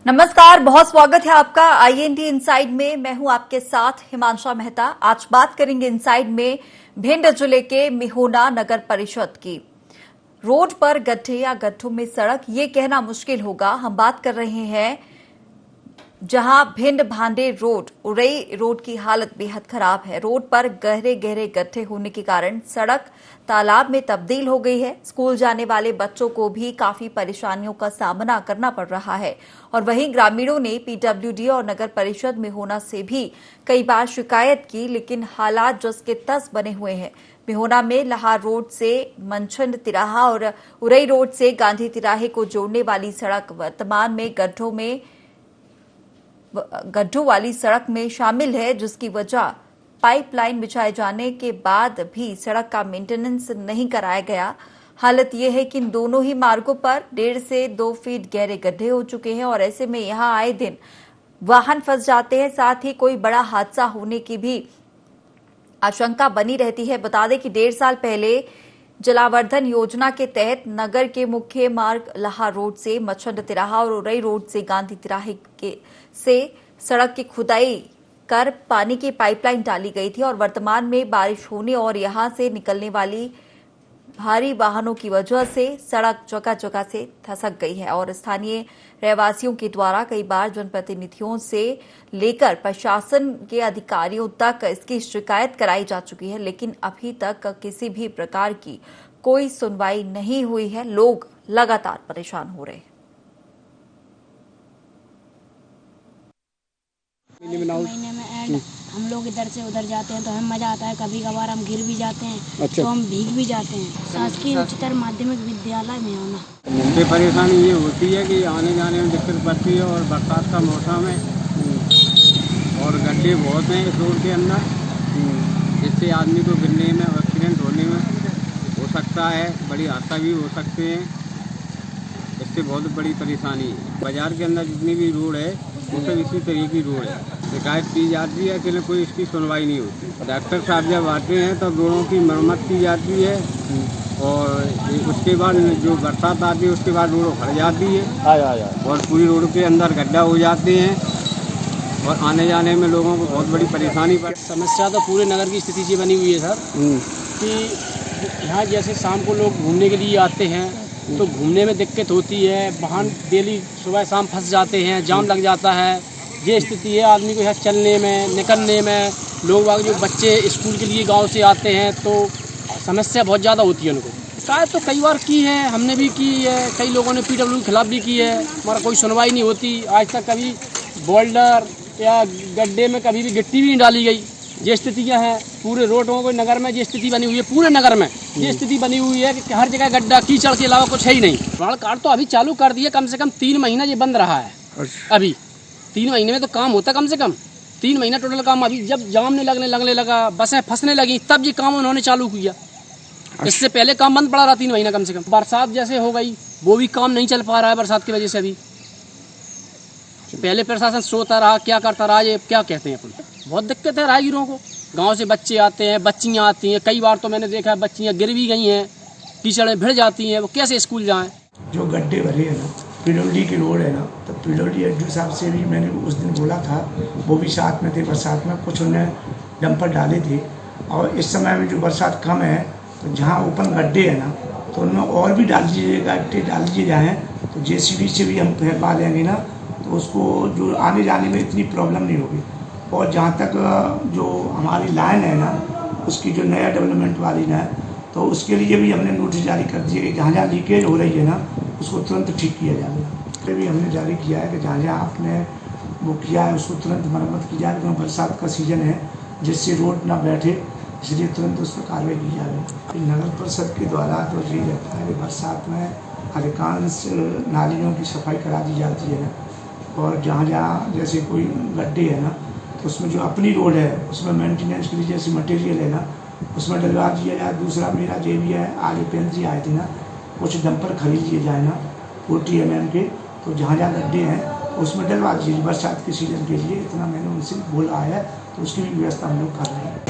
नमस्कार, बहुत स्वागत है आपका आईएनटी इनसाइड में। मैं हूं आपके साथ हिमांशा मेहता। आज बात करेंगे इनसाइड में भिंड जिले के मिहोना नगर परिषद की। रोड पर गड्ढे या गड्ढों में सड़क, ये कहना मुश्किल होगा। हम बात कर रहे हैं जहां भिंड भांडे रोड उरई रोड की हालत बेहद खराब है। रोड पर गहरे गहरे गड्ढे होने के कारण सड़क तालाब में तब्दील हो गई है। स्कूल जाने वाले बच्चों को भी काफी परेशानियों का सामना करना पड़ रहा है। और वहीं ग्रामीणों ने पीडब्ल्यूडी और नगर परिषद में होना से भी कई बार शिकायत की, लेकिन हालात जस के तस बने हुए हैं। मिहोना में लहार रोड से मनछंड तिराहा और उरई रोड से गांधी तिराहे को जोड़ने वाली सड़क वर्तमान में गड्ढों वाली सड़क में शामिल है, जिसकी वजह पाइपलाइन बिछाए जाने के बाद भी सड़क का मेंटेनेंस नहीं कराया गया। हालत यह है कि इन दोनों ही मार्गों पर 1.5 से 2 फीट गहरे गड्ढे हो चुके हैं और ऐसे में यहां आए दिन वाहन फंस जाते हैं। साथ ही कोई बड़ा हादसा होने की भी आशंका बनी रहती है। बता दें कि 1.5 साल पहले जलावर्धन योजना के तहत नगर के मुख्य मार्ग लहार रोड से मच्छंड तिराहा और उरई रोड से गांधी तिराहे से सड़क की खुदाई कर पानी की पाइपलाइन डाली गई थी और वर्तमान में बारिश होने और यहां से निकलने वाली भारी वाहनों की वजह से सड़क जगह जगह से धसक गई है। और स्थानीय रहवासियों के द्वारा कई बार जनप्रतिनिधियों से लेकर प्रशासन के अधिकारियों तक इसकी शिकायत कराई जा चुकी है, लेकिन अभी तक किसी भी प्रकार की कोई सुनवाई नहीं हुई है। लोग लगातार परेशान हो रहे हैं। महीने में एंड हम लोग इधर से उधर जाते हैं तो हमें मजा आता है। कभी कभार हम गिर भी जाते हैं। अच्छा। तो हम भीग भी जाते हैं। शासकीय उच्चतर माध्यमिक विद्यालय में होना मुझे परेशानी ये होती है कि आने जाने में दिक्कत पड़ती है और बरसात का मौसम है और गड्ढे बहुत हैं इस रोड के अंदर, जिससे आदमी को गिरने में और एक्सीडेंट होने में हो सकता है, बड़ी हादसा भी हो सकते हैं। इससे बहुत बड़ी परेशानी है। बाजार के अंदर जितनी भी रोड है वो सब इसी तरह की रोड है। शिकायत की जाती है कि कोई इसकी सुनवाई नहीं होती। डॉक्टर साहब जब आते हैं तब रोडों की मरम्मत की जाती है और उसके बाद जो बरसात आती है उसके बाद रोड उखड़ जाती है और पूरी रोड के अंदर गड्ढा हो जाते हैं और आने जाने में लोगों को बहुत बड़ी परेशानी पड़। समस्या तो पूरे नगर की स्थिति से बनी हुई है सर, कि यहाँ जैसे शाम को लोग घूमने के लिए आते हैं तो घूमने में दिक्कत होती है। वाहन डेली सुबह शाम फंस जाते हैं, जाम लग जाता है। ये स्थिति है आदमी को यहाँ चलने में निकलने में। लोग जो बच्चे स्कूल के लिए गांव से आते हैं तो समस्या बहुत ज़्यादा होती है उनको। शिकायत तो कई बार की है, हमने भी की है, कई लोगों ने पीडब्ल्यू के खिलाफ भी की है, हमारा कोई सुनवाई नहीं होती। आज तक कभी बोल्डर या गड्ढे में कभी भी गिट्टी भी नहीं डाली गई। ये स्थितियाँ हैं पूरे रोडों को नगर में। ये स्थिति बनी हुई है पूरे नगर में। ये स्थिति बनी हुई है कि हर जगह गड्ढा कीचड़ के अलावा कुछ है ही नहीं। बाढ़ कार्ड तो अभी चालू कर दिए, कम से कम 3 महीना ये बंद रहा है। अभी 3 महीने में तो काम होता कम से कम 3 महीना टोटल काम। अभी जब जाम नहीं लगने लगा, बसें फंसने लगी, तब ये काम उन्होंने चालू किया। इससे पहले काम बंद पड़ा रहा 3 महीना कम से कम। बरसात जैसे हो गई वो भी काम नहीं चल पा रहा है बरसात की वजह से। अभी पहले प्रशासन सोता रहा, क्या करता रहा, ये क्या कहते हैं अपन। बहुत दिक्कत है राहगीरों को। गांव से बच्चे आते हैं, बच्चियां आती हैं। कई बार तो मैंने देखा है बच्चियां गिर भी गई हैं, कीचड़ में भिड़ जाती हैं। वो कैसे स्कूल जाएं। जो गड्ढे भरे हैं ना, पीडब्ल्यूडी की रोड है ना, तो पीडब्ल्यूडी एसडीओ साहब से भी मैंने उस दिन बोला था, वो भी साथ में थे। बरसात में कुछ उन्होंने डंपर डाले थे और इस समय में जो बरसात कम है तो जहाँ ओपन गड्ढे है ना तो उनमें और भी डाल दीजिए, गड्ढे डाल दिए जाएँ तो जेसीबी से भी हम फैला देंगे ना, तो उसको जो आने जाने में इतनी प्रॉब्लम नहीं होगी। और जहाँ तक जो हमारी लाइन है ना, उसकी जो नया डेवलपमेंट वाली ना, तो उसके लिए भी हमने नोटिस जारी कर दिए कि जहाँ जहाँ लीकेज हो रही है ना उसको तुरंत ठीक किया जाएगा। भी हमने जारी किया है कि जहाँ जहाँ आपने वो किया है उसको तुरंत मरम्मत की जाए, क्योंकि बरसात का सीज़न है जिससे रोड ना बैठे, इसलिए तुरंत उस पर कार्रवाई की जाए। नगर परिषद के द्वारा तो ये रहता है कि बरसात में अधिकांश नालियों की सफाई करा दी जाती है ना, और जहाँ जहाँ जैसे कोई गड्ढे है ना तो उसमें जो अपनी रोड है उसमें मेंटेनेंस के लिए जैसे मटेरियल है ना उसमें डलवा दिया जाए। दूसरा मेरा ये भी है, आगे पेंसी आए थे ना, कुछ डंपर खरीद लिए जाए ना 40 mm के, तो जहाँ जहाँ गड्ढे हैं उसमें डलवा दीजिए बरसात के सीजन के लिए। इतना मैंने उनसे बोला है, तो उसकी भी व्यवस्था हम लोग कर रहे हैं।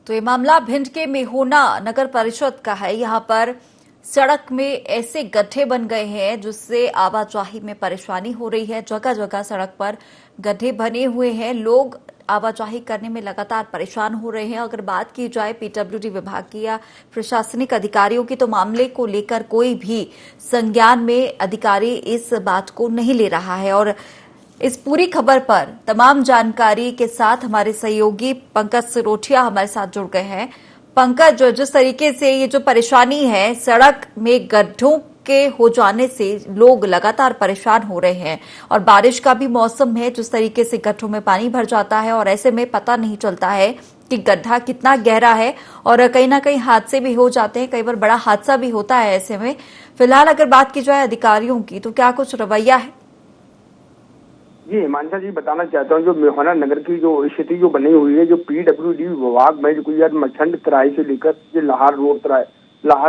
तो ये मामला भिंड के मिहोना नगर परिषद का है। यहाँ पर सड़क में ऐसे गड्ढे बन गए हैं जिससे आवाजाही में परेशानी हो रही है। जगह जगह सड़क पर गड्ढे बने हुए हैं, लोग आवाजाही करने में लगातार परेशान हो रहे हैं। अगर बात की जाए पीडब्ल्यूडी विभाग की या प्रशासनिक अधिकारियों की, तो मामले को लेकर कोई भी संज्ञान में अधिकारी इस बात को नहीं ले रहा है। और इस पूरी खबर पर तमाम जानकारी के साथ हमारे सहयोगी पंकज सिरोठिया हमारे साथ जुड़ गए हैं। पंकज, जिस तरीके से ये जो परेशानी है, सड़क में गड्ढों के हो जाने से लोग लगातार परेशान हो रहे हैं और बारिश का भी मौसम है, जिस तरीके से गड्ढों में पानी भर जाता है और ऐसे में पता नहीं चलता है कि गड्ढा कितना गहरा है और कहीं ना कहीं हादसे भी हो जाते हैं, कई बार बड़ा हादसा भी होता है। ऐसे में फिलहाल अगर बात की जाए अधिकारियों की, तो क्या कुछ रवैया है? जी हिमांशा जी, बताना चाहता हूँ जो मेहना नगर की जो स्थिति जो बनी हुई है, जो पीडब्ल्यूडी विभाग में जो यार मछंड तराई से लेकर ये लाहौर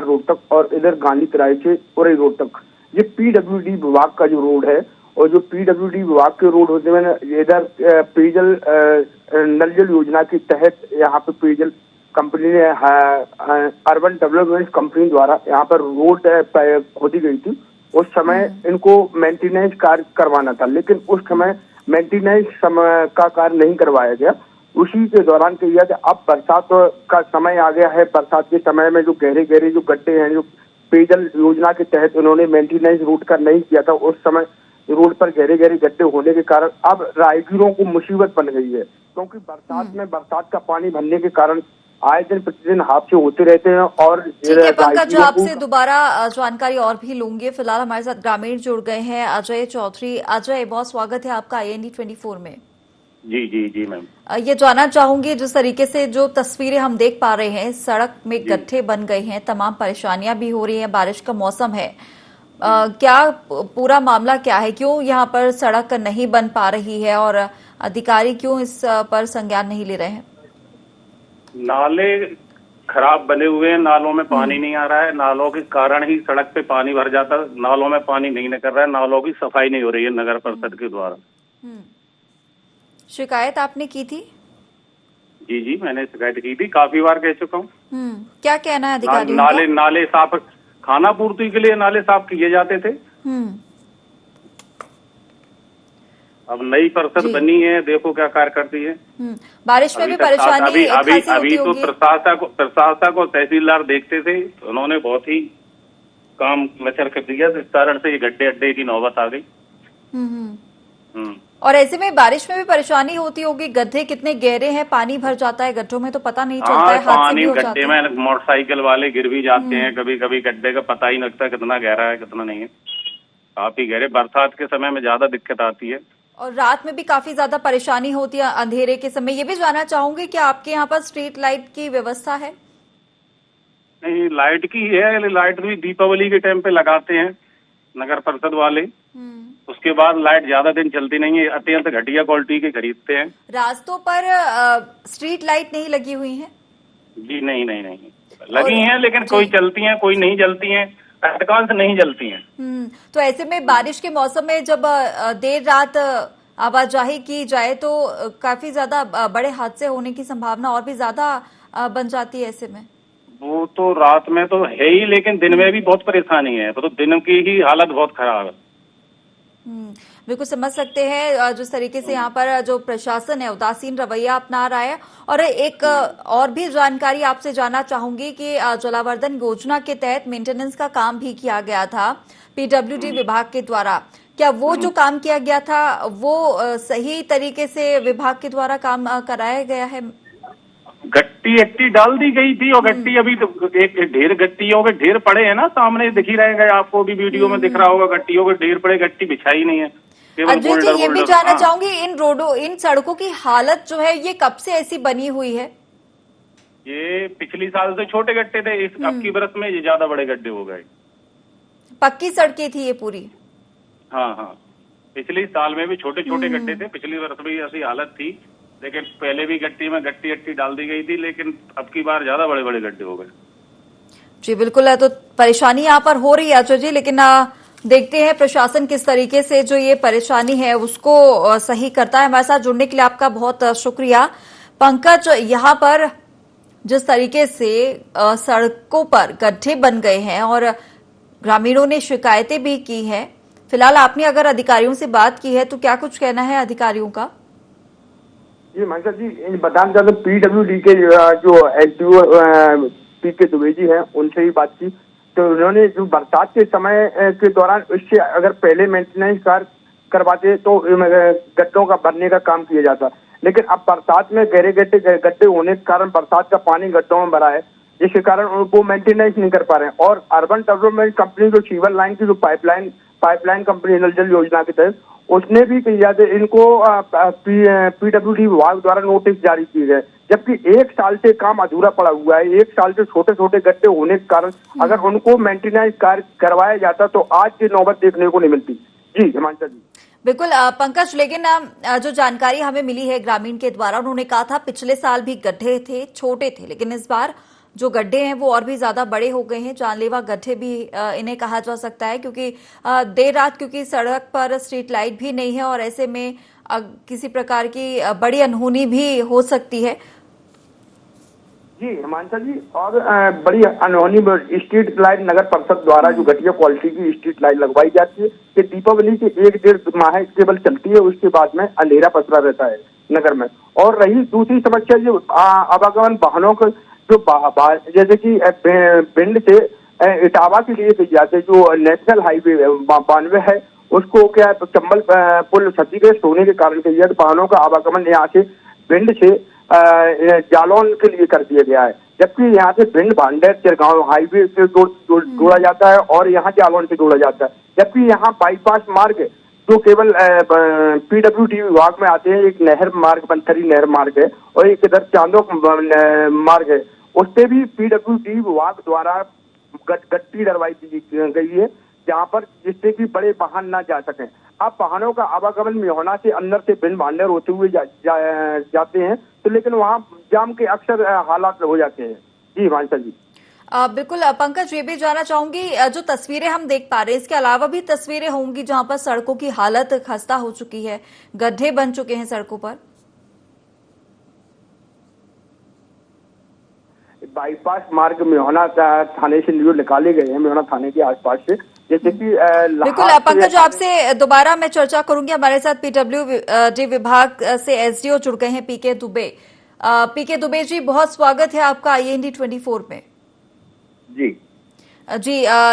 रोड तक और इधर गांधी तराई से उरई रोड तक, ये पीडब्ल्यूडी विभाग का जो रोड है। और जो पीडब्ल्यूडी विभाग के रोड होते हैं इधर पेयजल नल जल योजना के तहत यहाँ पे पेयजल कंपनी ने अर्बन डेवलपमेंट कंपनी द्वारा यहाँ पर रोड खोदी गई थी। उस समय इनको मेंटेनेंस कार्य करवाना था, लेकिन उस समय मेंटेनेंस का कार्य नहीं करवाया गया। उसी के दौरान कहा कि अब बरसात का समय आ गया है, बरसात के समय में जो गहरे गहरे जो गड्ढे हैं, जो पेयजल योजना के तहत उन्होंने मेंटेनेंस रोड का नहीं किया था, उस समय रोड पर गहरे गहरे गड्ढे होने के कारण अब राहगीरों को मुसीबत बन गई है। क्योंकि बरसात का पानी भरने के कारण आए दिन प्रतिदिन हादसे होते रहते हैं। और ठीक है पंकज, आपसे दोबारा जानकारी और भी लूंगी। फिलहाल हमारे साथ ग्रामीण जुड़ गए हैं, अजय चौधरी। अजय, बहुत स्वागत है आपका IND 24 में। जी जी जी मैम, ये जानना चाहूंगी, जिस तरीके से जो तस्वीरें हम देख पा रहे हैं, सड़क में गड्ढे बन गए हैं, तमाम परेशानियां भी हो रही हैं, बारिश का मौसम है, क्या पूरा मामला क्या है? क्यों यहाँ पर सड़क नहीं बन पा रही है और अधिकारी क्यों इस पर संज्ञान नहीं ले रहे हैं? नाले खराब बने हुए हैं, नालों में पानी नहीं आ रहा है, नालों के कारण ही सड़क पे पानी भर जाता है, नालों में पानी नहीं निकल रहा है, नालों की सफाई नहीं हो रही है नगर परिषद के द्वारा। शिकायत आपने की थी? जी जी, मैंने शिकायत की थी, काफी बार कह चुका हूँ। क्या कहना है अधिकारियों का? नाले साफ, खाना पूर्ति के लिए नाले साफ किए जाते थे। अब नई परिषद बनी है, देखो क्या कार्य करती है। बारिश में भी परेशानी अभी तो प्रशासक और तहसीलदार देखते थे, उन्होंने बहुत ही काम नचर कर दिया, जिस कारण से ये गड्ढे अड्डे की नौबत आ गई। और ऐसे में बारिश में भी परेशानी होती होगी, गड्ढे कितने गहरे हैं, पानी भर जाता है गड्ढों में, तो पता नहीं चलता है, हादसे भी हो जाते हैं। गड्ढे में मोटरसाइकिल वाले गिर भी जाते हैं, कभी कभी गड्ढे का पता ही नहीं लगता कितना गहरा है कितना नहीं है, काफी गहरे। बरसात के समय में ज्यादा दिक्कत आती है और रात में भी काफी ज्यादा परेशानी होती है अंधेरे के समय। ये भी जानना चाहूंगी कि आपके यहाँ पर स्ट्रीट लाइट की व्यवस्था है? नहीं, लाइट की है, लाइट भी दीपावली के टाइम पे लगाते हैं नगर परिषद वाले, उसके बाद लाइट ज्यादा दिन चलती नहीं है, अत्यंत घटिया क्वालिटी के खरीदते हैं। रास्तों पर स्ट्रीट लाइट नहीं लगी हुई है? जी नहीं नहीं नहीं, लगी हैं लेकिन कोई चलती हैं, कोई नहीं जलती हैं, अधिकांश नहीं जलती हैं। तो ऐसे में बारिश के मौसम में जब देर रात आवाजाही की जाए तो काफी ज्यादा बड़े हादसे होने की संभावना और भी ज्यादा बन जाती है। ऐसे में वो तो रात में तो है ही, लेकिन दिन में भी बहुत परेशानी है, तो दिन की ही हालत बहुत खराब है। बिल्कुल समझ सकते हैं जिस तरीके से यहाँ पर जो प्रशासन है उदासीन रवैया अपना रहा है। और एक और भी जानकारी आपसे जानना चाहूंगी कि जलावर्धन योजना के तहत मेंटेनेंस का काम भी किया गया था पीडब्ल्यूडी विभाग के द्वारा। क्या वो जो काम किया गया था वो सही तरीके से विभाग के द्वारा काम कराया गया है? गट्टी एक्टी डाल दी गई थी और गट्टी अभी तो एक ढेर गट्टियों के ढेर पड़े हैं ना, सामने दिख ही रहेगा आपको भी, वीडियो में दिख रहा होगा, गट्टियों के ढेर पड़े, गट्टी बिछाई नहीं है। अजय जी, ये भी जानना चाहूंगी, इन सड़कों की हालत जो है ये कब से ऐसी बनी हुई है? ये पिछली साल से छोटे गड्ढे थे, इस अब की बरस में ये ज्यादा बड़े गड्ढे हो गए। पक्की सड़कें थी ये पूरी? हाँ हाँ, पिछली साल में भी छोटे छोटे गड्ढे थे, पिछली बरस में ऐसी हालत थी, लेकिन पहले भी गट्टी में गट्टी अट्टी डाल दी गई थी, लेकिन अब की बार ज्यादा बड़े बड़े गड्ढे हो गए। जी बिल्कुल है, तो परेशानी यहाँ पर हो रही है अजय जी, लेकिन देखते हैं प्रशासन किस तरीके से जो ये परेशानी है उसको सही करता है। हमारे साथ जुड़ने के लिए आपका बहुत शुक्रिया। पंकज, यहाँ पर जिस तरीके से सड़कों पर गड्ढे बन गए हैं और ग्रामीणों ने शिकायतें भी की हैं, फिलहाल आपने अगर अधिकारियों से बात की है तो क्या कुछ कहना है अधिकारियों का? जी मानसा जी, बताना चाहते पीडब्ल्यूडी के जो एसडीओ पीके दुबे जी हैं, उनसे ही बात की तो उन्होंने जो बरसात के समय के दौरान इससे अगर पहले मेंटेनेंस कार्य करवाते तो गड्ढों का भरने का काम किया जाता, लेकिन अब बरसात में गहरे गड्ढे होने के कारण बरसात का पानी गड्ढों में भरा है, जिसके कारण वो मेंटेनेंस नहीं कर पा रहे हैं। और अर्बन डेवलपमेंट कंपनी जो सीवर लाइन की जो पाइपलाइन कंपनी नल जल योजना के तहत उसने भी किया था, इनको पीडब्ल्यूडी विभाग द्वारा नोटिस जारी किए गए, जबकि 1 साल से काम अधूरा पड़ा हुआ है। 1 साल से छोटे छोटे गड्ढे होने के कारण अगर उनको मेंटेनेंस कार्य करवाया जाता तो आज की नौबत देखने को नहीं मिलती। जी हिमांशु जी। बिल्कुल पंकज, लेकिन जो जानकारी हमें मिली है ग्रामीण के द्वारा, उन्होंने कहा था पिछले साल भी गड्ढे थे, छोटे थे, लेकिन इस बार जो गड्ढे हैं वो और भी ज्यादा बड़े हो गए हैं। जानलेवा गड्ढे भी इन्हें कहा जा सकता है, क्योंकि देर रात क्योंकि सड़क पर स्ट्रीट लाइट भी नहीं है और ऐसे में किसी प्रकार की बड़ी अनहोनी भी हो सकती है। जी हिमांशु जी, और बड़ी अनहोनी स्ट्रीट लाइट नगर परिषद द्वारा जो घटिया क्वालिटी की स्ट्रीट लाइट लगवाई जाती है कि दीपावली के 1-1.5 माह केवल चलती है, उसके बाद में अंधेरा पसरा रहता है नगर में। और रही दूसरी समस्या जो आवागमन वाहनों का जो जैसे कि भिंड से इटावा के लिए जाते जो नेशनल हाईवे 92 है, उसको क्या चंबल पुल क्षतिग्रस्त होने के कारण वाहनों का आवागमन यहाँ से भिंड से जालौन के लिए कर दिया गया है, जबकि यहाँ से भिंड भांडेर चिरगांव हाईवे से जोड़ा जाता है और यहाँ जालौन से जोड़ा जाता है, जबकि यहाँ बाईपास मार्ग जो केवल पीडब्ल्यूडी विभाग में आते हैं। एक नहर मार्ग बंथरी नहर मार्ग है और एक इधर चांदोक मार्ग है, उस पे भी पीडब्ल्यूडी विभाग द्वारा गट्टी डलवाई दी गई है, जहाँ पर जिससे कि बड़े वाहन ना जा सकें। अब वाहनों का आवागमन मेहना से अंदर से भिंड भांडेर होते हुए जाते हैं, तो लेकिन वहाँ जाम के अक्सर हालात हो जाते हैं। जी हिमांशु जी। बिल्कुल पंकज, ये भी जानना चाहूंगी, जो तस्वीरें हम देख पा रहे हैं इसके अलावा भी तस्वीरें होंगी जहां पर सड़कों की हालत खस्ता हो चुकी है, गड्ढे बन चुके हैं सड़कों पर। बाईपास मार्ग मेहना थाने से निकाले गए हैं, मेहना थाने के आसपास से, जैसे कि बिल्कुल पंकज, आपसे दोबारा मैं चर्चा करूंगी। हमारे साथ पीडब्ल्यूडी विभाग से एसडीओ जुड़ गए हैं पीके दुबे। पीके दुबे जी, बहुत स्वागत है आपका IND 24 में। जी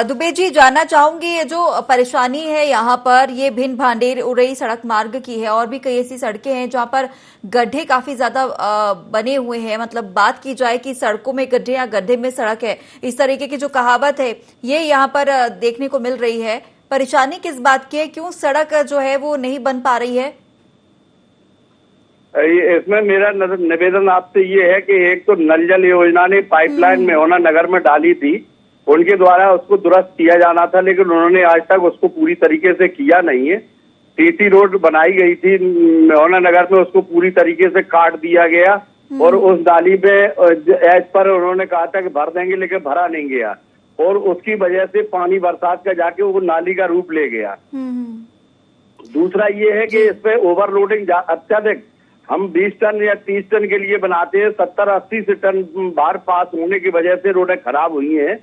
दुबे जी, जानना चाहूंगी ये जो परेशानी है यहाँ पर, ये भिंड भांडेर उरई सड़क मार्ग की है और भी कई ऐसी सड़कें हैं जहाँ पर गड्ढे काफी ज्यादा बने हुए हैं। मतलब बात की जाए कि सड़कों में गड्ढे या गड्ढे में सड़क है, इस तरीके की जो कहावत है ये यहाँ पर देखने को मिल रही है। परेशानी किस बात की है, क्यों सड़क जो है वो नहीं बन पा रही है? इसमें मेरा निवेदन आपसे ये है कि एक तो नल जल योजना ने पाइपलाइन मेहना नगर में डाली थी, उनके द्वारा उसको दुरुस्त किया जाना था, लेकिन उन्होंने आज तक उसको पूरी तरीके से किया नहीं है। TT रोड बनाई गई थी मेहना नगर में, उसको पूरी तरीके से काट दिया गया और उस नाली पे एज पर उन्होंने कहा था कि भर देंगे, लेकिन भरा नहीं गया और उसकी वजह से पानी बरसात का जाके वो नाली का रूप ले गया। दूसरा ये है कि इस पे ओवरलोडिंग अत्यधिक, हम 20 टन या 30 टन के लिए बनाते हैं, 70-80 से टन बाहर पास होने की वजह से रोडें खराब हुई हैं,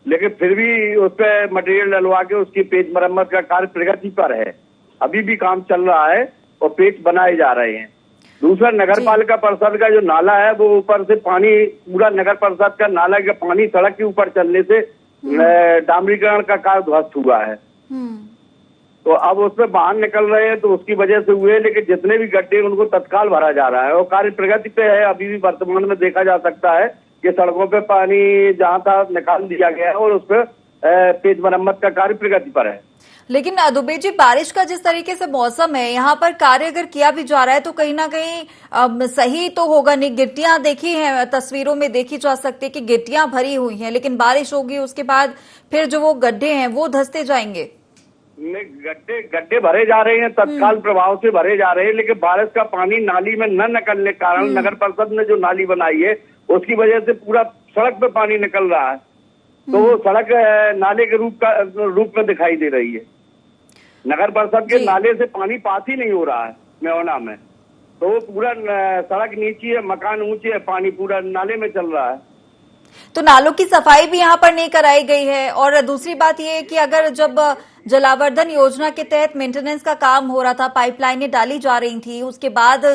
लेकिन फिर भी उस पर मटेरियल डलवा के उसकी पेच मरम्मत का कार्य प्रगति पर है, अभी भी काम चल रहा है और पेच बनाए जा रहे हैं। दूसरा, नगर पालिका परिषद का जो नाला है वो ऊपर से पानी, पूरा नगर परिषद का नाला का पानी सड़क के ऊपर चलने से डामरीकरण का कार्य ध्वस्त हुआ है, तो अब उसमें वाहन निकल रहे हैं तो उसकी वजह से हुए, लेकिन जितने भी गड्ढे उनको तत्काल भरा जा रहा है और कार्य प्रगति पे है। अभी भी वर्तमान में देखा जा सकता है कि सड़कों पे पानी जहां था निकाल दिया गया है और उस पर पेच मरम्मत का कार्य प्रगति पर है। लेकिन दुबे जी, बारिश का जिस तरीके से मौसम है, यहाँ पर कार्य अगर किया भी जा रहा है तो कहीं ना कहीं सही तो होगा नहीं। गिट्टियां देखी हैं, तस्वीरों में देखी जा सकती है कि गिट्टियां भरी हुई हैं, लेकिन बारिश होगी उसके बाद फिर जो वो गड्ढे हैं वो धंसते जाएंगे। गड्ढे भरे जा रहे हैं, तत्काल प्रभाव से भरे जा रहे हैं, लेकिन बारिश का पानी नाली में न निकलने के कारण नगर परिषद ने जो नाली बनाई है उसकी वजह से पूरा सड़क पे पानी निकल रहा है, तो वो सड़क नाले के रूप में दिखाई दे रही है। नगर परिषद के नाले से पानी पास ही नहीं हो रहा है मेहना में। तो वो पूरा सड़क नीची है, मकान ऊंचे है, पानी पूरा नाले में चल रहा है। तो नालों की सफाई भी यहाँ पर नहीं कराई गई है। और दूसरी बात ये है कि अगर जब जलावर्धन योजना के तहत मेंटेनेंस का काम हो रहा था, पाइपलाइनें डाली जा रही थी, उसके बाद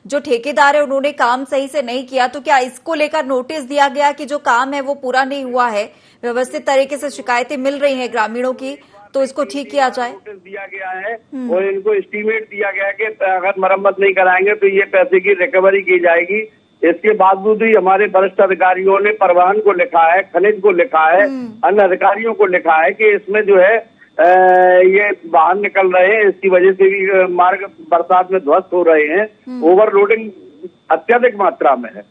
जो ठेकेदार है उन्होंने काम सही से नहीं किया, तो क्या इसको लेकर नोटिस दिया गया कि जो काम है वो पूरा नहीं हुआ है, व्यवस्थित तरीके से शिकायतें मिल रही हैं ग्रामीणों की, तो इसको ठीक किया जाए? नोटिस दिया गया है और इनको एस्टीमेट दिया गया है कि अगर मरम्मत नहीं कराएंगे तो ये पैसे की रिकवरी की जाएगी। इसके बावजूद ही हमारे वरिष्ठ अधिकारियों ने परिवहन को लिखा है, खनिज को लिखा है, अन्य अधिकारियों को लिखा है कि इसमें जो है ये बाहर निकल रहे हैं, इसकी वजह से भी मार्ग बरसात में ध्वस्त हो रहे हैं, ओवरलोडिंग अत्यधिक मात्रा में है।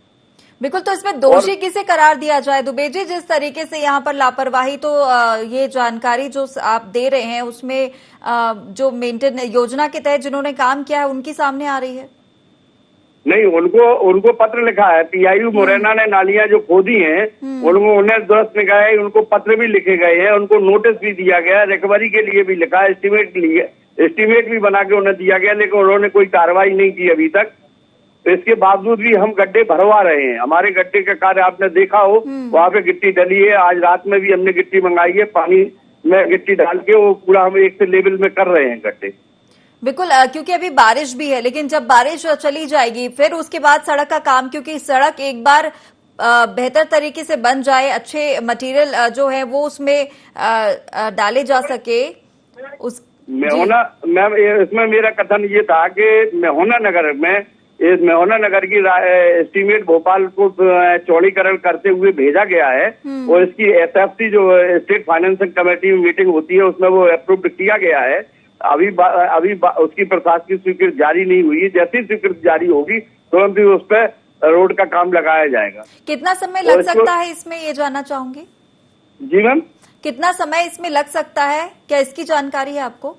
बिल्कुल, तो इसमें दोषी किसे करार दिया जाए दुबे जी? जिस तरीके से यहाँ पर लापरवाही, तो ये जानकारी जो आप दे रहे हैं उसमें जो मेंटेनेंस योजना के तहत जिन्होंने काम किया है उनकी सामने आ रही है? नहीं, उनको पत्र लिखा है। पीआईयू मुरैना ने नालियां जो खोदी हैं उन्हें दुरुस्त निकाय है, उनको पत्र भी लिखे गए हैं, उनको नोटिस भी दिया गया, रिकवरी के लिए भी लिखा है, एस्टीमेट भी बना के उन्हें दिया गया, लेकिन उन्होंने कोई कार्रवाई नहीं की अभी तक। तो इसके बावजूद भी हम गड्ढे भरवा रहे हैं। हमारे गड्ढे का कार्य आपने देखा हो, वहाँ पे गिट्टी डली है, आज रात में भी हमने गिट्टी मंगाई है, पानी में गिट्टी डाल के वो पूरा हम एक से लेवल में कर रहे हैं गड्ढे। बिल्कुल, क्योंकि अभी बारिश भी है, लेकिन जब बारिश चली जाएगी फिर उसके बाद सड़क का काम, क्योंकि सड़क एक बार बेहतर तरीके से बन जाए, अच्छे मटेरियल जो है वो उसमें डाले जा सके उस मेहोना मैम, इसमें मेरा कथन ये था कि मेहोना नगर में इस मेहोना नगर की एस्टीमेट भोपाल को चौड़ीकरण करते हुए भेजा गया है और इसकी एसएफसी जो स्टेट फाइनेंसिंग कमेटी में मीटिंग होती है उसमें वो अप्रूव किया गया है। अभी उसकी प्रशासकीय स्वीकृति जारी नहीं हुई है। जैसी स्वीकृति जारी होगी तुरंत ही उस पर रोड का काम लगाया जाएगा। कितना समय लग सकता है इसमें, ये जानना चाहूंगी? जी मैम, कितना समय इसमें लग सकता है, क्या इसकी जानकारी है आपको?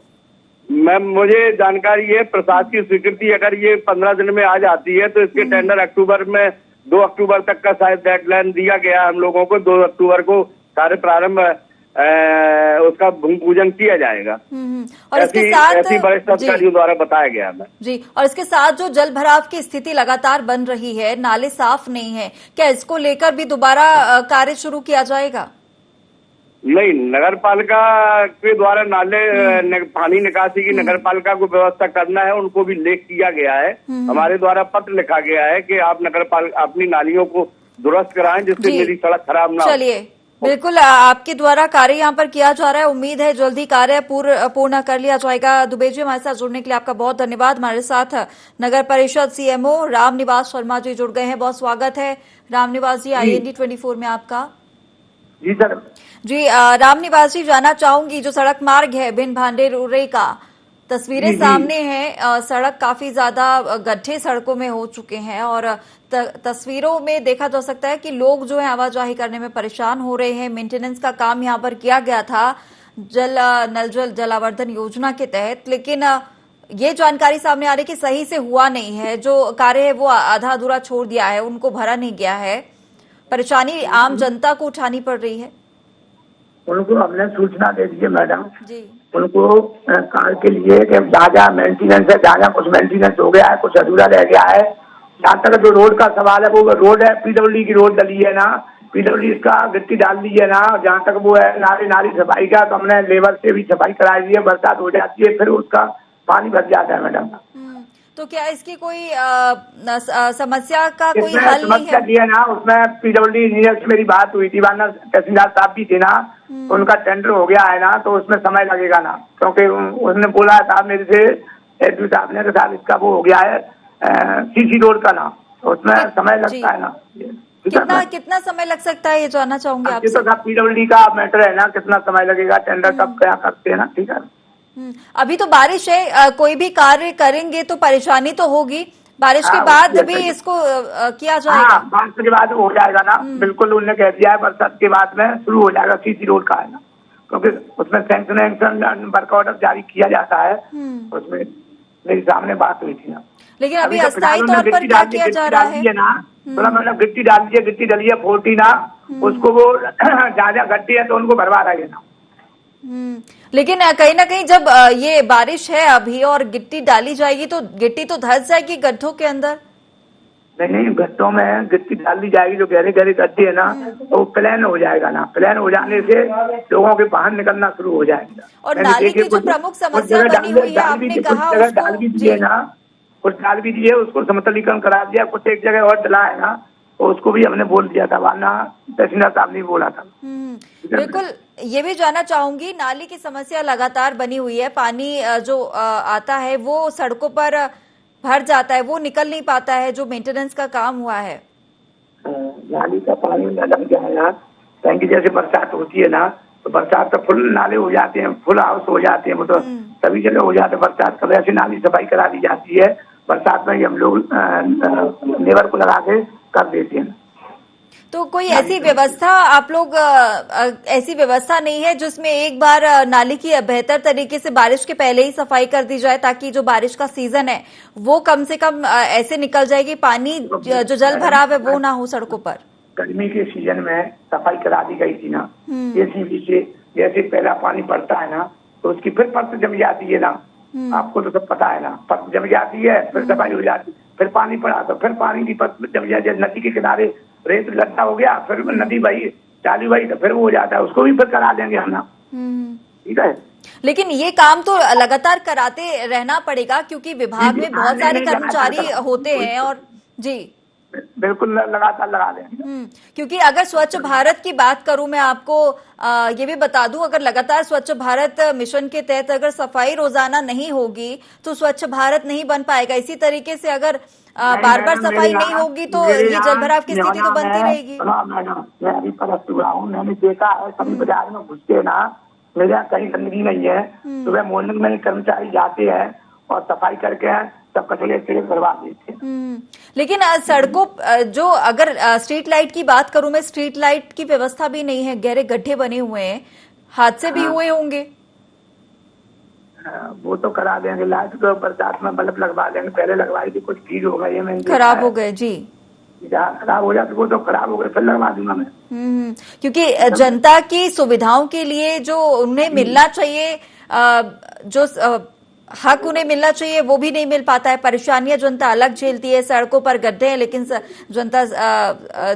मैम, मुझे जानकारी है प्रशासकीय स्वीकृति अगर ये 15 दिन में आ जाती है तो इसके टेंडर अक्टूबर में 2 अक्टूबर तक का शायद डेडलाइन दिया गया हम लोगों को। 2 अक्टूबर को कार्य प्रारंभ उसका भूमि पूजन किया जाएगा। और इसके साथ ऐसी वरिष्ठ अधिकारियों द्वारा बताया गया है जी। और इसके साथ जो जल भराव की स्थिति लगातार बन रही है, नाले साफ नहीं है, क्या इसको लेकर भी दोबारा कार्य शुरू किया जाएगा? नहीं, नगर पालिका के द्वारा नाले पानी निकासी की नगर पालिका को व्यवस्था करना है, उनको भी लेख किया गया है। हमारे द्वारा पत्र लिखा गया है कि आप नगर पालिका अपनी नालियों को दुरुस्त कराएं जिससे मेरी सड़क खराब ना हो। चलिए, बिल्कुल आपके द्वारा कार्य यहाँ पर किया जा रहा है, उम्मीद है जल्दी कार्य पूर्ण कर लिया जाएगा। दुबे जी, हमारे साथ जुड़ने के लिए आपका बहुत धन्यवाद। हमारे साथ नगर परिषद सीएमओ रामनिवास शर्मा जी जुड़ गए हैं, बहुत स्वागत है रामनिवास जी IND 24 में आपका। जी सर। जी रामनिवास जी, जानना चाहूंगी जो सड़क मार्ग है भिंड भांडेर उरई का, तस्वीरें सामने हैं, सड़क काफी ज्यादा गड्ढे सड़कों में हो चुके हैं और तस्वीरों में देखा जा सकता है कि लोग जो है आवाजाही करने में परेशान हो रहे हैं। मेंटेनेंस का काम यहाँ पर किया गया था नल जल जलावर्धन योजना के तहत, लेकिन ये जानकारी सामने आ रही है कि सही से हुआ नहीं है, जो कार्य है वो आधा अधूरा छोड़ दिया है, उनको भरा नहीं गया है। परेशानी आम जनता को उठानी पड़ रही है। उनको हमने सूचना दे दी है मैडम जी, उनको कार के लिए कि जहाँ मेंटेनेंस है, जहाँ कुछ मेंटेनेंस हो गया है, कुछ अधूरा रह गया है। जहाँ तक जो रोड का सवाल है, वो रोड है PWD की रोड डली है ना, PWD इसका गिट्टी डाल दी है ना। जहाँ तक वो है नाली सफाई का, तो हमने लेबर से भी सफाई कराई दी है। बरसात हो जाती है फिर उसका पानी भर जाता है मैडम। तो क्या इसकी कोई समस्या का कोई हल नहीं है? है ना, उसमें PWD इंजीनियर से मेरी बात हुई थी, वरना तहसीलदार साहब भी थे ना, उनका टेंडर हो गया है ना, तो उसमें समय लगेगा ना, क्योंकि उसने बोला साहब मेरे से एसपी साहब ने, साहब इसका वो हो गया है CC रोड का ना, तो उसमें समय लगता है ना। कितना समय लग सकता है ये जानना चाहूंगी आपसे। तो PWD का मैटर है ना, कितना समय लगेगा, टेंडर कब क्या करते हैं ना। ठीक है, अभी तो बारिश है, कोई भी कार्य करेंगे तो परेशानी तो होगी, बारिश के बाद भी इसको किया जाएगा। बारिश के बाद हो जाएगा ना, बिल्कुल उन्होंने कह दिया है, बरसात के बाद में शुरू हो जाएगा CC रोड का है ना, क्योंकि उसमें सैंक्शन वर्क ऑर्डर जारी किया जाता है। उसमें मेरी सामने बात हुई थी ना, लेकिन अभी अस्थायी तौर पर क्या किया जा रहा है ना, थोड़ा मतलब गिट्टी डाल दीजिए, गिट्टी डलिए 40 ना, उसको वो जहाँ गड्ढी है तो उनको भरवा रहे हैं ना। लेकिन कहीं ना कहीं जब ये बारिश है अभी और गिट्टी डाली जाएगी तो गिट्टी तो धंस जाएगी गड्ढों के अंदर। नहीं, गड्ढों में गिट्टी डाल दी जाएगी, जो गहरे गहरे गड्ढे है ना तो वो प्लेन हो जाएगा ना, प्लेन हो जाने से लोगों के बाहर निकलना शुरू हो जाएगा। और नाली की जो प्रमुख समस्या बनी हुई है आपने कहा डाल भी दिए ना, कुछ डाल भी दिए, उसको समतलीकरण करा दिया, कुछ एक जगह और डला है ना तो उसको भी हमने बोल दिया था, वरना तहसीलदार साहब ने बोला था। बिल्कुल, ये भी जानना चाहूंगी, नाली की समस्या लगातार बनी हुई है, पानी जो आता है वो सड़कों पर भर जाता है, वो निकल नहीं पाता है, जो मेंटेनेंस का काम हुआ है। नाली का पानी लग गया है ना, टैंकी जैसे बरसात होती है ना तो बरसात तो फुल नाले हो जाते हैं, फुल हाउस हो जाते हैं, वो तो सभी जगह हो जाते हैं। बरसात का वैसे नाली सफाई करा दी जाती है, बरसात में ही हम लोग लेबर को लगा के कर देते हैं। तो कोई ऐसी व्यवस्था आप लोग ऐसी व्यवस्था नहीं है जिसमें एक बार नाली की बेहतर तरीके से बारिश के पहले ही सफाई कर दी जाए, ताकि जो बारिश का सीजन है वो कम से कम ऐसे निकल जाएगी, पानी जो जल भराव है वो ना हो सड़कों पर। गर्मी के सीजन में सफाई करा दी गई थी ना, जैसे पहला पानी पड़ता है ना तो उसकी फिर परत जम जाती है ना, आपको तो सब पता है ना, परत जम जाती है, फिर सफाई हो जाती, फिर पानी पड़ा तो फिर पानी की परत जम जाती है। नदी के किनारे रेत लट्टा हो गया, फिर नदी बही चालू बही तो फिर वो हो जाता है, उसको भी फिर करा देंगे हम ना, ठीक है। लेकिन ये काम तो लगातार कराते रहना पड़ेगा, क्योंकि विभाग में बहुत सारे कर्मचारी होते हैं। और जी बिल्कुल लगातार लगा देंगे। क्योंकि अगर स्वच्छ भारत की बात करूं मैं आपको ये भी बता दूं, अगर लगातार स्वच्छ भारत मिशन के तहत अगर सफाई रोजाना नहीं होगी तो स्वच्छ भारत नहीं बन पाएगा। इसी तरीके से अगर बार बार सफाई नहीं होगी तो ये जल भराव की स्थिति तो बनती रहेगी। मैडम, मैं अभी परस्त हुआ हूँ, मैंने देखा है सभी बाजार में घुस के ना, मेरे यहाँ कहीं गंदगी नहीं है। सुबह मॉर्निंग में कर्मचारी जाते हैं और सफाई करके सब कचरे करवा देते हैं। लेकिन सड़कों जो अगर स्ट्रीट लाइट की बात करूं मैं, स्ट्रीट लाइट की व्यवस्था भी नहीं है, गहरे गड्ढे बने हुए हैं, हादसे भी हुए होंगे। वो तो करा देंगे, लाइट तो बरसात में बल्ब लगवा देंगे, पहले लगवाई थी, कुछ ठीक हो गई है, खराब हो गए जी, खराब हो जाते वो तो खराब हो गए, फिर लगवा दूंगा मैं। क्योंकि जनता की सुविधाओं के लिए जो उन्हें मिलना चाहिए, जो हक उन्हें मिलना चाहिए वो भी नहीं मिल पाता है। परेशानियां जनता अलग झेलती है, सड़कों पर गड्ढे हैं लेकिन जनता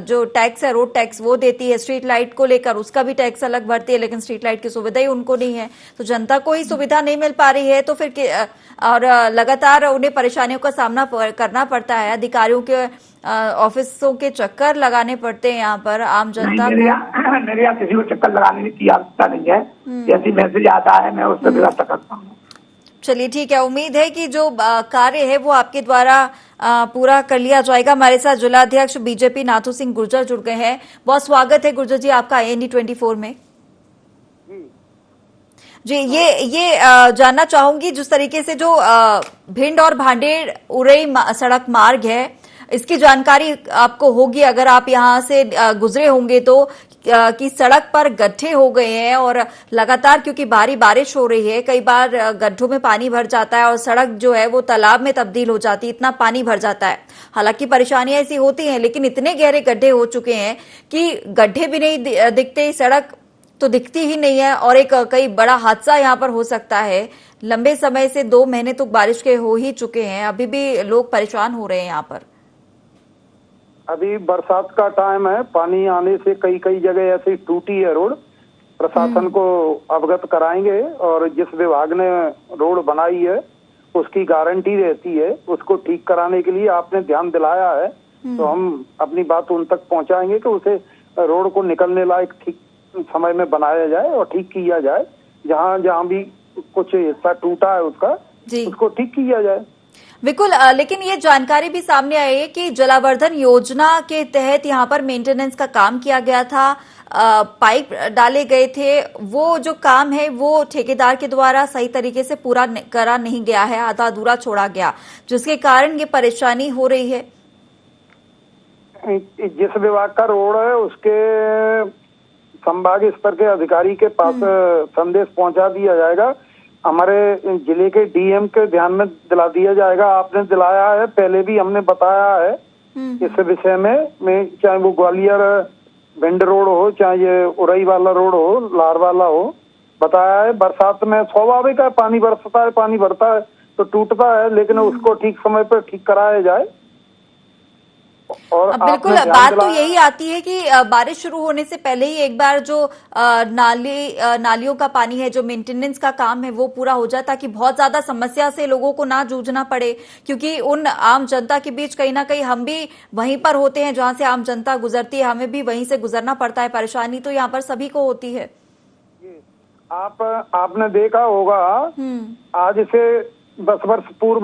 जो टैक्स है, रोड टैक्स, वो देती है। स्ट्रीट लाइट को लेकर उसका भी टैक्स अलग भरती है, लेकिन स्ट्रीट लाइट की सुविधा ही उनको नहीं है। तो जनता को ही सुविधा नहीं मिल पा रही है, तो फिर और लगातार उन्हें परेशानियों का सामना करना पड़ता है। अधिकारियों के ऑफिसों के चक्कर लगाने पड़ते हैं यहाँ पर आम जनता को। मेरे यहाँ किसी को चक्कर लगाने की आवश्यकता नहीं है, जैसी मैसेज आता है मैं उस पर व्यवस्था करता हूँ। चलिए ठीक है, उम्मीद है कि जो कार्य है वो आपके द्वारा पूरा कर लिया जाएगा। हमारे साथ जिलाध्यक्ष बीजेपी नाथू सिंह गुर्जर जुड़ गए हैं। बहुत स्वागत है गुर्जर जी आपका AND 24 में। जी ये जानना चाहूंगी, जिस तरीके से जो भिंड और भांडेर उरई सड़क मार्ग है, इसकी जानकारी आपको होगी अगर आप यहाँ से गुजरे होंगे तो, कि सड़क पर गड्ढे हो गए हैं और लगातार क्योंकि भारी बारिश हो रही है, कई बार गड्ढों में पानी भर जाता है और सड़क जो है वो तालाब में तब्दील हो जाती है, इतना पानी भर जाता है। हालांकि परेशानियां ऐसी होती हैं, लेकिन इतने गहरे गड्ढे हो चुके हैं कि गड्ढे भी नहीं दिखते, सड़क तो दिखती ही नहीं है और एक कई बड़ा हादसा यहाँ पर हो सकता है। लंबे समय से 2 महीने तो बारिश के हो ही चुके हैं, अभी भी लोग परेशान हो रहे हैं यहाँ पर। अभी बरसात का टाइम है, पानी आने से कई जगह ऐसे टूटी है रोड। प्रशासन को अवगत कराएंगे और जिस विभाग ने रोड बनाई है उसकी गारंटी रहती है, उसको ठीक कराने के लिए आपने ध्यान दिलाया है तो हम अपनी बात उन तक पहुंचाएंगे कि उसे रोड को निकलने लायक ठीक समय में बनाया जाए और ठीक किया जाए। जहाँ भी कुछ हिस्सा टूटा है उसको ठीक किया जाए। बिल्कुल, लेकिन ये जानकारी भी सामने आई है कि जलावर्धन योजना के तहत यहाँ पर मेंटेनेंस का काम किया गया था, पाइप डाले गए थे, वो जो काम है वो ठेकेदार के द्वारा सही तरीके से पूरा करा नहीं गया है, आधा अधूरा छोड़ा गया, जिसके कारण ये परेशानी हो रही है। जिस विभाग का रोड है उसके संभाग स्तर के अधिकारी के पास संदेश पहुंचा दिया जाएगा। हमारे जिले के DM के ध्यान में दिला दिया जाएगा। आपने दिलाया है, पहले भी हमने बताया है इस विषय में, चाहे वो ग्वालियर भिंड रोड हो, चाहे ये उरई वाला रोड हो, लार वाला हो, बताया है। बरसात में स्वाभाविक है, पानी बरसता है, पानी बढ़ता है तो टूटता है, लेकिन उसको ठीक समय पर ठीक कराया जाए। और बिल्कुल, आपने ध्यान बात तो दिलाया- यही आती है कि बारिश शुरू होने से पहले ही एक बार जो नालियों का पानी है, जो मेंटेनेंस का काम है वो पूरा हो जाए, ताकि बहुत ज्यादा समस्या से लोगों को ना जूझना पड़े। क्योंकि उन आम जनता के बीच कहीं ना कहीं हम भी वहीं पर होते हैं जहां से आम जनता गुजरती है, हमें भी वहीं से गुजरना पड़ता है। परेशानी तो यहाँ पर सभी को होती है। आपने देखा होगा आज से 10 वर्ष पूर्व,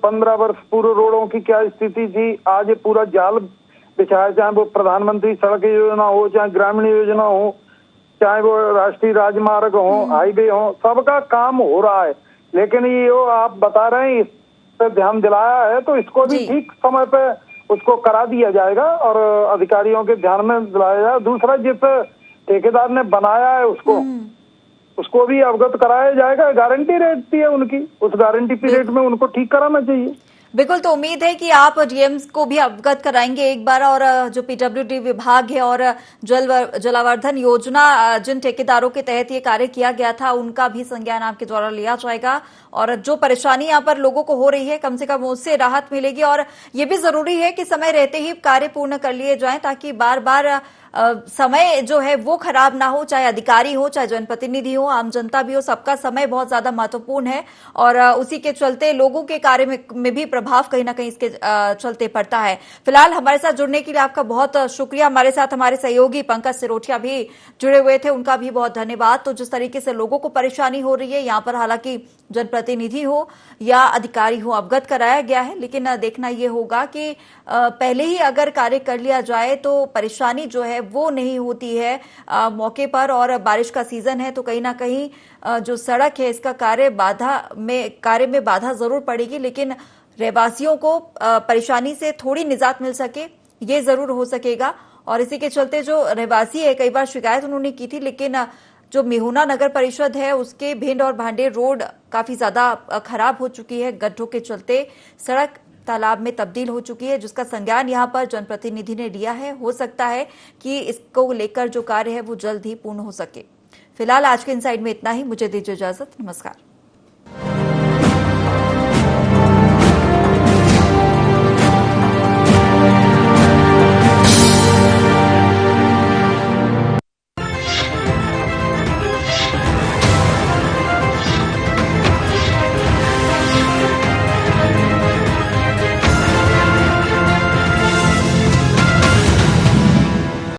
15 वर्ष पूर्व रोडों की क्या स्थिति थी। आज ये पूरा जाल बिछाया, चाहे वो प्रधानमंत्री सड़क योजना हो, चाहे ग्रामीण योजना हो, चाहे वो राष्ट्रीय राजमार्ग हो, हाईवे हो, सबका काम हो रहा है। लेकिन ये आप बता रहे हैं, इस पर ध्यान दिलाया है तो इसको भी ठीक समय पे उसको करा दिया जाएगा और अधिकारियों के ध्यान में दिलाया जाएगा। दूसरा, जिस ठेकेदार ने बनाया है उसको भी अवगत कराया जाएगा। गारंटी रहती है उनकी, उस गारंटी पीरियड में उनको ठीक कराना चाहिए। बिल्कुल, तो उम्मीद है कि आप डीएम्स को भी अवगत कराएंगे एक बार, और जो पीडब्ल्यूडी विभाग है और जलावर्धन योजना जिन ठेकेदारों के तहत ये कार्य किया गया था उनका भी संज्ञान आपके द्वारा लिया जाएगा। और जो परेशानी यहाँ पर लोगों को हो रही है, कम से कम उससे राहत मिलेगी। और ये भी जरूरी है कि समय रहते ही कार्य पूर्ण कर लिए जाएं, ताकि बार बार समय जो है वो खराब ना हो। चाहे अधिकारी हो, चाहे जनप्रतिनिधि हो, आम जनता भी हो, सबका समय बहुत ज्यादा महत्वपूर्ण है। और उसी के चलते लोगों के कार्य में भी प्रभाव कहीं ना कहीं इसके चलते पड़ता है। फिलहाल हमारे साथ जुड़ने के लिए आपका बहुत शुक्रिया। हमारे साथ हमारे सहयोगी पंकज सिरोठिया भी जुड़े हुए थे, उनका भी बहुत धन्यवाद। तो जिस तरीके से लोगों को परेशानी हो रही है यहाँ पर, हालांकि जनप्रतिनिधि हो या अधिकारी हो, अवगत कराया गया है, लेकिन देखना यह होगा कि पहले ही अगर कार्य कर लिया जाए तो परेशानी जो है वो नहीं होती है मौके पर। और बारिश का सीजन है तो कहीं ना कहीं जो सड़क है इसका कार्य में बाधा जरूर पड़ेगी, लेकिन रहवासियों को परेशानी से थोड़ी निजात मिल सके ये जरूर हो सकेगा। और इसी के चलते जो रहवासी है, कई बार शिकायत उन्होंने की थी, लेकिन जो मेहुना नगर परिषद है उसके भिंड और भांडेर रोड काफी ज्यादा खराब हो चुकी है। गड्ढों के चलते सड़क तालाब में तब्दील हो चुकी है, जिसका संज्ञान यहां पर जनप्रतिनिधि ने लिया है। हो सकता है कि इसको लेकर जो कार्य है वो जल्द ही पूर्ण हो सके। फिलहाल आज के इनसाइड में इतना ही। मुझे दीजिए इजाजत। नमस्कार।